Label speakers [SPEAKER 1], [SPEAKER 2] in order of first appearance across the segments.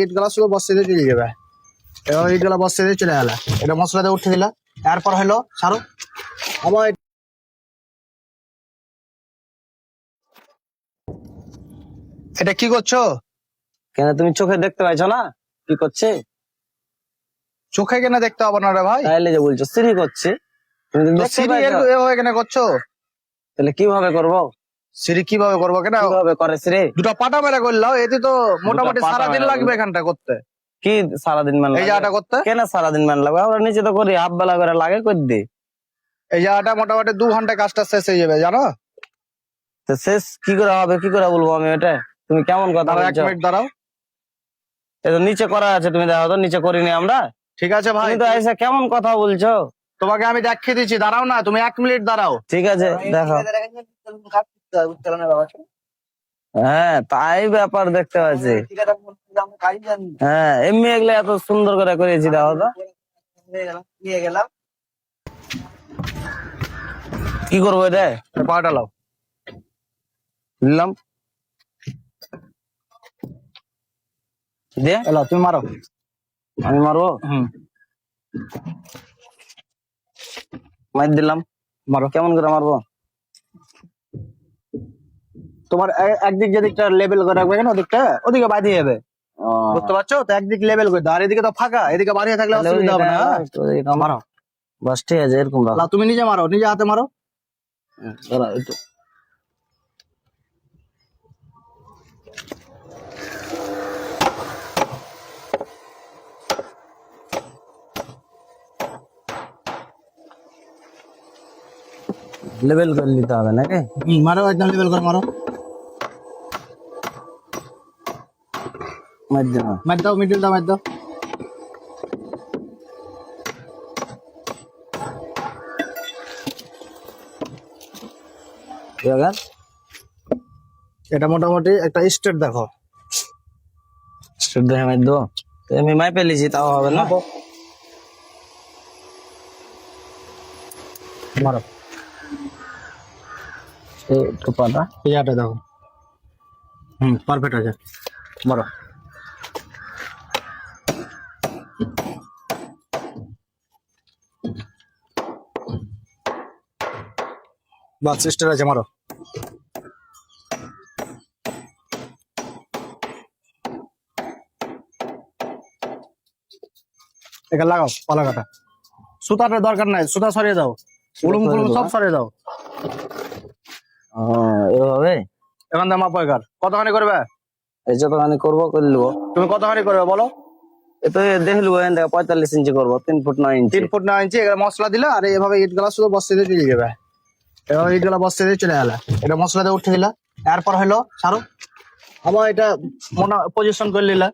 [SPEAKER 1] ইট গুলা শুধু বসে দিয়ে চলে যাবে। এবার ইট গুলা বসে দিয়ে চলে গেল, এটা মশলা দিয়ে উঠে দিল। এরপর হলো সারু আবার এটা কি করছো?
[SPEAKER 2] কেন তুমি চোখে দেখতে পাইছো না কি করছে?
[SPEAKER 1] চোখে কেন দেখতে হবে না রে ভাই?
[SPEAKER 2] তাইলে যে বলছো সিঁড়ি করছে, তুমি তো দেখতে
[SPEAKER 1] সিঁড়ি
[SPEAKER 2] পাইছো।
[SPEAKER 1] এভাবে কেন করছো?
[SPEAKER 2] তাহলে কিভাবে করবো?
[SPEAKER 1] সিঁড়ি কিভাবে করবো কেন?
[SPEAKER 2] কিভাবে করে সিঁড়ি?
[SPEAKER 1] দুটো পাটা মেরে করলাও, এতে তো মোটামুটি
[SPEAKER 2] পাটা
[SPEAKER 1] সারাদিন
[SPEAKER 2] মেরে
[SPEAKER 1] লাগবে এখানটা করতে।
[SPEAKER 2] কি সারাদিন মান
[SPEAKER 1] এই জায়গাটা করতে
[SPEAKER 2] কেন সারাদিন মান লাগবে? আমরা নিচে তো করি, হাফ বেলা করে লাগে করে দিই।
[SPEAKER 1] এই জায়গাটা মোটামুটি 2 ঘন্টায় কাজটা শেষ হয়ে যাবে, জানো?
[SPEAKER 2] তো শেষ কি করে হবে, কি করে বলবো আমি এটা? তুমি কেমন কথা
[SPEAKER 1] দাঁড়াও, 1
[SPEAKER 2] বলছো?
[SPEAKER 1] মিনিট দাঁড়াও।
[SPEAKER 2] এটা নিচে করা আছে, তুমি দেখো তো নিচে করিনি আমরা।
[SPEAKER 1] ঠিক আছে ভাই,
[SPEAKER 2] তুমি তো এসে কেমন কথা বলছো?
[SPEAKER 1] তোমাকে আমি দেখিয়ে দিচ্ছি, দাঁড়াও না, তুমি 1 মিনিট দাঁড়াও।
[SPEAKER 2] ঠিক আছে দেখো। হ্যাঁ তাই ব্যাপার দেখতে পাচ্ছি। হ্যাঁ এমনি এগুলো এত সুন্দর করে করেছি, দেখো তো। কি করবো এটা?
[SPEAKER 1] পাটা লাও,
[SPEAKER 2] দিলাম দিয়ে
[SPEAKER 1] এলাও তুমি মারো।
[SPEAKER 2] আমি মারবো, মার দিলাম।
[SPEAKER 1] মারো।
[SPEAKER 2] কেমন করে মারবো?
[SPEAKER 1] তোমার একদিক যেদিকটা লেভেল করে রাখবে কেন, ওদিকটা ওদিকে বাঁধিয়ে যাবে, বুঝতে পারছো তো? একদিক লেভেল করে দাও, আর এদিকে তো ফাঁকা, এদিকে বাড়িয়ে থাকলে অসুবিধা হবে না। মারো,
[SPEAKER 2] বাস ঠিক আছে, এরকম রাখো।
[SPEAKER 1] লাও, তুমি নিজে মারো, নিজে হাতে মারো।
[SPEAKER 2] দাঁড়াও একটু। লেভেল করে নিতে হবে নাকি?
[SPEAKER 1] মারো, একদম লেভেল করে মারো।
[SPEAKER 2] মার দিলাম।
[SPEAKER 1] মার দাও, মিডিল দাও, মার দাও।
[SPEAKER 2] এবার
[SPEAKER 1] এটা মোটামুটি একটা স্টেট দেখো।
[SPEAKER 2] দেখে মার দেবো। আমি মাই পেলেছি, তাও হবে না।
[SPEAKER 1] মারো,
[SPEAKER 2] একটু পাতা
[SPEAKER 1] এই জায়গাটা দেখো। পারফেক্ট আছে, মারো। বাস স্টেট আছে, মারো। এখানে লাগাও পালা কাটা। সুতার দরকার নাই, সুতা সরিয়ে দাও, উলুম ফুলুম সব সরিয়ে দাও।
[SPEAKER 2] এভাবে
[SPEAKER 1] এখান থেকে মাপো। এগার কতখানি করবে?
[SPEAKER 2] এই যতখানি করবো করে নেবো।
[SPEAKER 1] তুমি কতখানি করবে বলো?
[SPEAKER 2] এ তো দেখে নেবো, 45 ইঞ্চি করবো, 3 ফুট 9 ইঞ্চি।
[SPEAKER 1] 3 ফুট 9 ইঞ্চি। এখানে মশলা দিলে আর এভাবে ইট গুলা শুধু বসতে দিয়ে চলে যাবে। এভাবে ইট গুলা বসতে দিয়ে চলে গেল, এটা মশলা দিয়ে উঠে দিলা। এরপর হলো সারু আবার এটা পজিশন করে নিলা,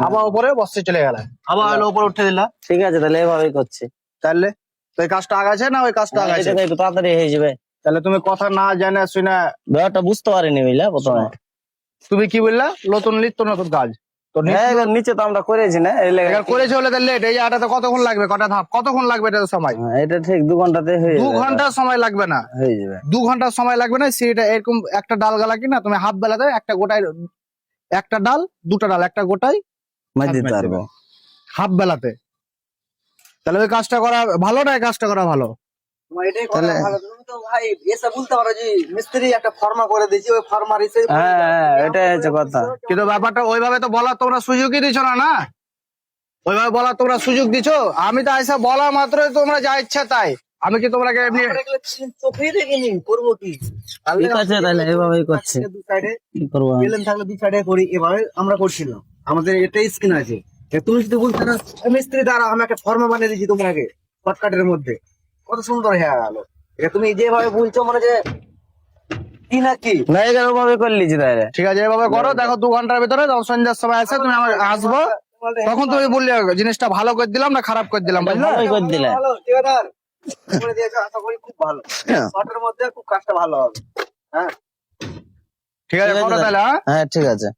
[SPEAKER 1] আবার উপরে বসতে চলে গেল, আবার হলো উপরে উঠে দিলা।
[SPEAKER 2] ঠিক আছে, তাহলে এভাবেই করছি।
[SPEAKER 1] তাহলে তো এই কাজটা আগাছে না ওই কাজটা আগাছে?
[SPEAKER 2] এটা একটু তাড়াতাড়ি হয়ে যাবে।
[SPEAKER 1] তাহলে তুমি কথা না জানে শুনে
[SPEAKER 2] ব্যাপারটা বুঝতে পারিনি বুঝলা প্রথমে।
[SPEAKER 1] তুমি কি বললা? নতুন নিত্য নতুন কাজ তো
[SPEAKER 2] নিচে তো আমরা করেছি না, এই লেগে
[SPEAKER 1] করেছে হলে লেট। এই জায়গাটাতে কতক্ষণ লাগবে? কটা ধাপ, কতক্ষণ লাগবে এটা সময়?
[SPEAKER 2] এটা ঠিক 2 ঘন্টাতে হয়ে
[SPEAKER 1] 2
[SPEAKER 2] যাবে।
[SPEAKER 1] ঘন্টার সময় লাগবে না,
[SPEAKER 2] হয়ে যাবে।
[SPEAKER 1] 2 ঘন্টার সময় লাগবে না। সেটা এরকম একটা ডাল গালা কিনা তুমি হাফ বেলাতে একটা গোটায়, একটা ডাল দুটা ডাল একটা গোটায়
[SPEAKER 2] মার দিতে পারবো
[SPEAKER 1] হাফ বেলাতে। তাহলে ওই কাজটা করা ভালো না এই কাজটা করা ভালো?
[SPEAKER 2] হ্যাঁ এটাই হচ্ছে কথা।
[SPEAKER 1] কিন্তু ব্যাপারটা ওইভাবে তো বলার তোমরা সুযোগই দিচ্ছ না। না ওইভাবে বলার তোমরা সুযোগ দিছো। আমি তো আইসা বলা মাত্রই তোমরা যা ইচ্ছা তাই। আমি কি তোমরা এমনি
[SPEAKER 2] চোখেই দেখিনি, করবো কি? ঠিক আছে তাহলে এভাবেই করছি। কি করবো?
[SPEAKER 3] থাকলে 2 সাইডে করি, এভাবে আমরা করছিলাম। আমাদের এটাই স্কিন আছে। তুমি যদি বলতে না মিস্ত্রি দ্বারা আমি একটা ফর্মা বানিয়ে দিচ্ছি তোমাকে শর্টকাটের মধ্যে, কত সুন্দর হয়ে গেল। এটা তুমি যেভাবে বলছো মানে যে কি না কি
[SPEAKER 2] না এগারো ভাবে করলি তাহলে।
[SPEAKER 1] ঠিক আছে এভাবে করো। দেখো 2 ঘন্টার ভিতরে যখন সন্ধ্যার সময় আসে তুমি আমার আসবো, তখন তুমি বললে জিনিসটা ভালো করে দিলাম না খারাপ করে দিলাম, বুঝলে?
[SPEAKER 2] ভালোই করে দিলে।
[SPEAKER 3] ভালো ঠিকাদার করে দিয়েছো, আশা করি খুব ভালো শর্টের মধ্যে খুব কাজটা ভালো হবে। হ্যাঁ
[SPEAKER 1] ঠিক আছে করো তাহলে। হ্যাঁ
[SPEAKER 2] হ্যাঁ ঠিক আছে।